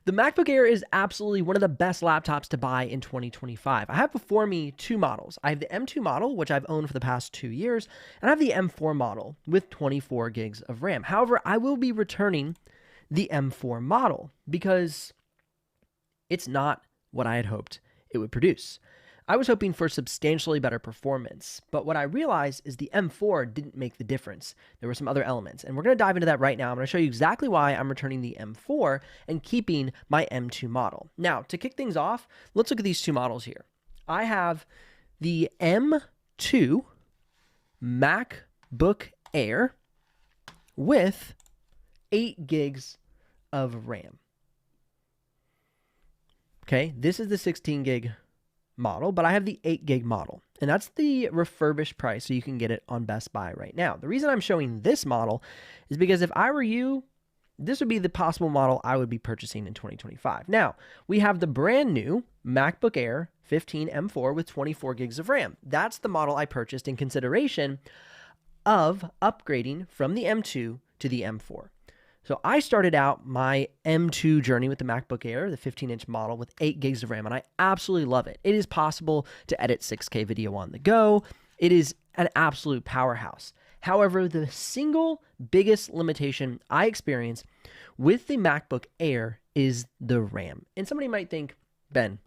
The MacBook Air is absolutely one of the best laptops to buy in 2025. I have before me two models. I have the M2 model, which I've owned for the past 2 years, and I have the M4 model with 24 gigs of RAM. However, I will be returning the M4 model because it's not what I had hoped it would produce. I was hoping for substantially better performance, but what I realized is the M4 didn't make the difference. There were some other elements, and we're going to dive into that right now. I'm going to show you exactly why I'm returning the M4 and keeping my M2 model. Now, to kick things off, let's look at these two models here. I have the M2 MacBook Air with 8 gigs of RAM. Okay, this is the 16 gig model, but I have the 8 gig model, and that's the refurbished price, so you can get it on Best Buy right now. The reason I'm showing this model is because if I were you, this would be the possible model I would be purchasing in 2025. Now, we have the brand new MacBook Air 15 M4 with 24 gigs of RAM. That's the model I purchased in consideration of upgrading from the M2 to the M4. So I started out my M2 journey with the MacBook Air, the 15-inch model with 8 gigs of RAM, and I absolutely love it. It is possible to edit 6K video on the go. It is an absolute powerhouse. However, the single biggest limitation I experience with the MacBook Air is the RAM. And somebody might think, Ben,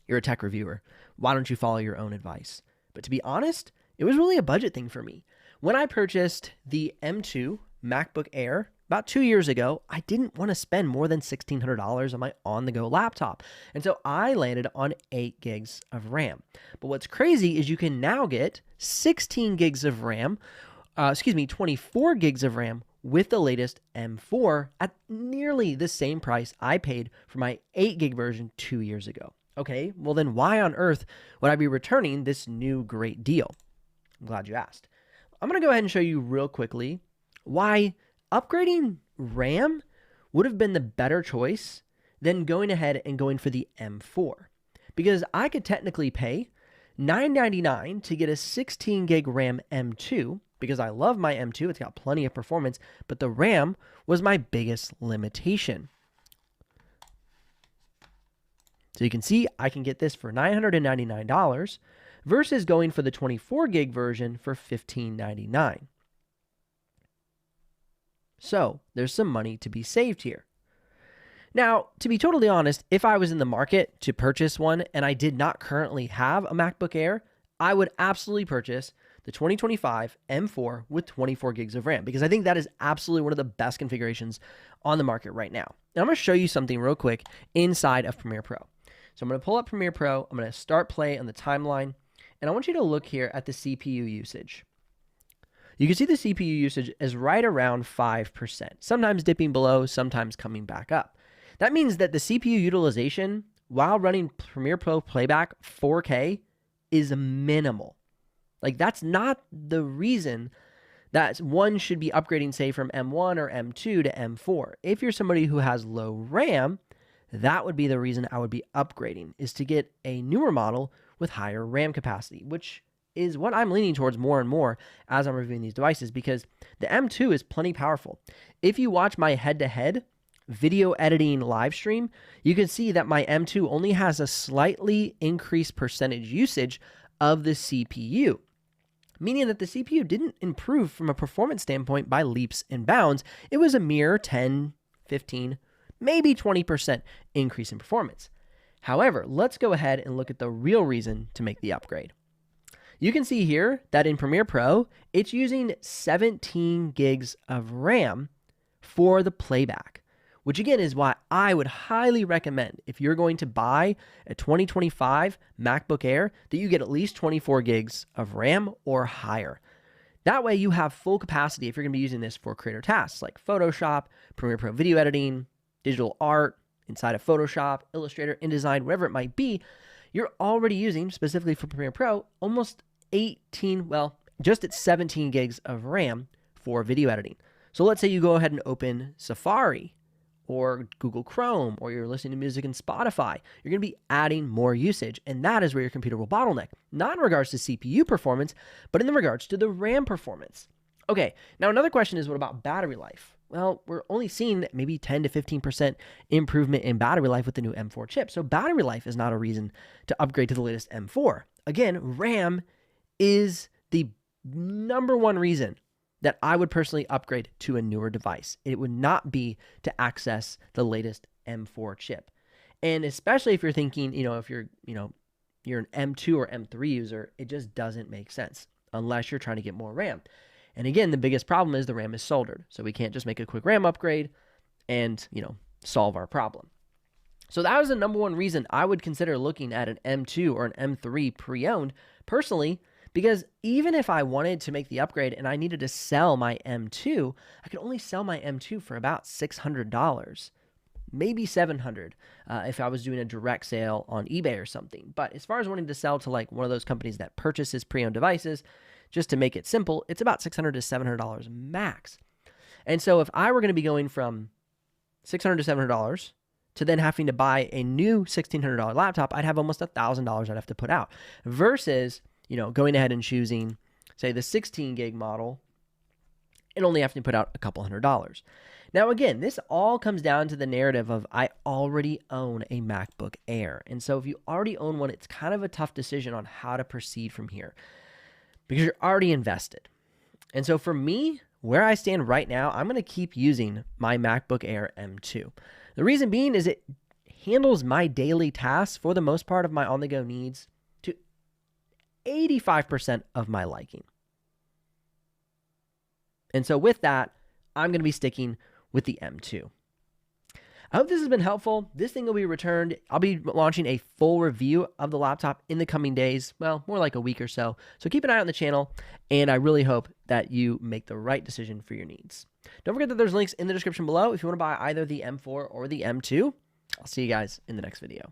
you're a tech reviewer. Why don't you follow your own advice? But to be honest, it was really a budget thing for me. When I purchased the M2 MacBook Air about 2 years ago, I didn't want to spend more than $1,600 on my on-the-go laptop. And so I landed on 8 gigs of RAM. But what's crazy is you can now get 16 gigs of RAM, 24 gigs of RAM with the latest M4 at nearly the same price I paid for my 8 gig version 2 years ago. Okay, well then why on earth would I be returning this new great deal? I'm glad you asked. I'm going to go ahead and show you real quickly why upgrading RAM would have been the better choice than going ahead and going for the M4. Because I could technically pay $999 to get a 16 gig RAM M2 because I love my M2, it's got plenty of performance, but the RAM was my biggest limitation. So you can see I can get this for $999 versus going for the 24 gig version for $1,599. So there's some money to be saved here. Now, to be totally honest, if I was in the market to purchase one and I did not currently have a MacBook Air, I would absolutely purchase the 2025 M4 with 24 gigs of RAM because I think that is absolutely one of the best configurations on the market right now. And I'm going to show you something real quick inside of Premiere Pro. So I'm going to pull up Premiere Pro, I'm going to start play on the timeline, and I want you to look here at the CPU usage. You can see the CPU usage is right around 5%, sometimes dipping below, sometimes coming back up. That means that the CPU utilization while running Premiere Pro playback 4K is minimal. Like that's not the reason that one should be upgrading, say, from M1 or M2 to M4. If you're somebody who has low RAM, that would be the reason I would be upgrading, is to get a newer model with higher RAM capacity, which is what I'm leaning towards more and more as I'm reviewing these devices because the M2 is plenty powerful. If you watch my head-to-head video editing live stream, you can see that my M2 only has a slightly increased percentage usage of the CPU, meaning that the CPU didn't improve from a performance standpoint by leaps and bounds. It was a mere 10, 15, maybe 20% increase in performance. However, let's go ahead and look at the real reason to make the upgrade. You can see here that in Premiere Pro, it's using 17 gigs of RAM for the playback, which again is why I would highly recommend if you're going to buy a 2025 MacBook Air that you get at least 24 gigs of RAM or higher. That way you have full capacity if you're going to be using this for creator tasks like Photoshop, Premiere Pro video editing, digital art, inside of Photoshop, Illustrator, InDesign, whatever it might be. You're already using, specifically for Premiere Pro, almost just at 17 gigs of RAM for video editing. So let's say you go ahead and open Safari or Google Chrome, or you're listening to music in Spotify, you're going to be adding more usage, and that is where your computer will bottleneck. Not in regards to CPU performance, but in regards to the RAM performance. Okay, now another question is, what about battery life? Well, we're only seeing maybe 10 to 15% improvement in battery life with the new M4 chip. So battery life is not a reason to upgrade to the latest M4. Again, RAM is the number one reason that I would personally upgrade to a newer device. It would not be to access the latest M4 chip. And especially if you're thinking, if you're an M2 or M3 user, it just doesn't make sense unless you're trying to get more RAM. And again, the biggest problem is the RAM is soldered. So we can't just make a quick RAM upgrade and, solve our problem. So that was the number one reason I would consider looking at an M2 or an M3 pre-owned personally, because even if I wanted to make the upgrade and I needed to sell my M2, I could only sell my M2 for about $600, maybe $700 if I was doing a direct sale on eBay or something. But as far as wanting to sell to like one of those companies that purchases pre-owned devices, just to make it simple, it's about $600 to $700 max. And so if I were going to be going from $600 to $700 to then having to buy a new $1,600 laptop, I'd have almost $1,000 I'd have to put out versus, going ahead and choosing, say, the 16 gig model and only having to put out a couple $100. Now, again, this all comes down to the narrative of I already own a MacBook Air. And so if you already own one, it's kind of a tough decision on how to proceed from here because you're already invested. And so for me, where I stand right now, I'm going to keep using my MacBook Air M2. The reason being is it handles my daily tasks for the most part of my on-the-go needs to 85% of my liking. And so with that, I'm going to be sticking with the M2. I hope this has been helpful. This thing will be returned. I'll be launching a full review of the laptop in the coming days, well, more like a week or so. So keep an eye on the channel, and I really hope that you make the right decision for your needs. Don't forget that there's links in the description below if you want to buy either the M4 or the M2. I'll see you guys in the next video.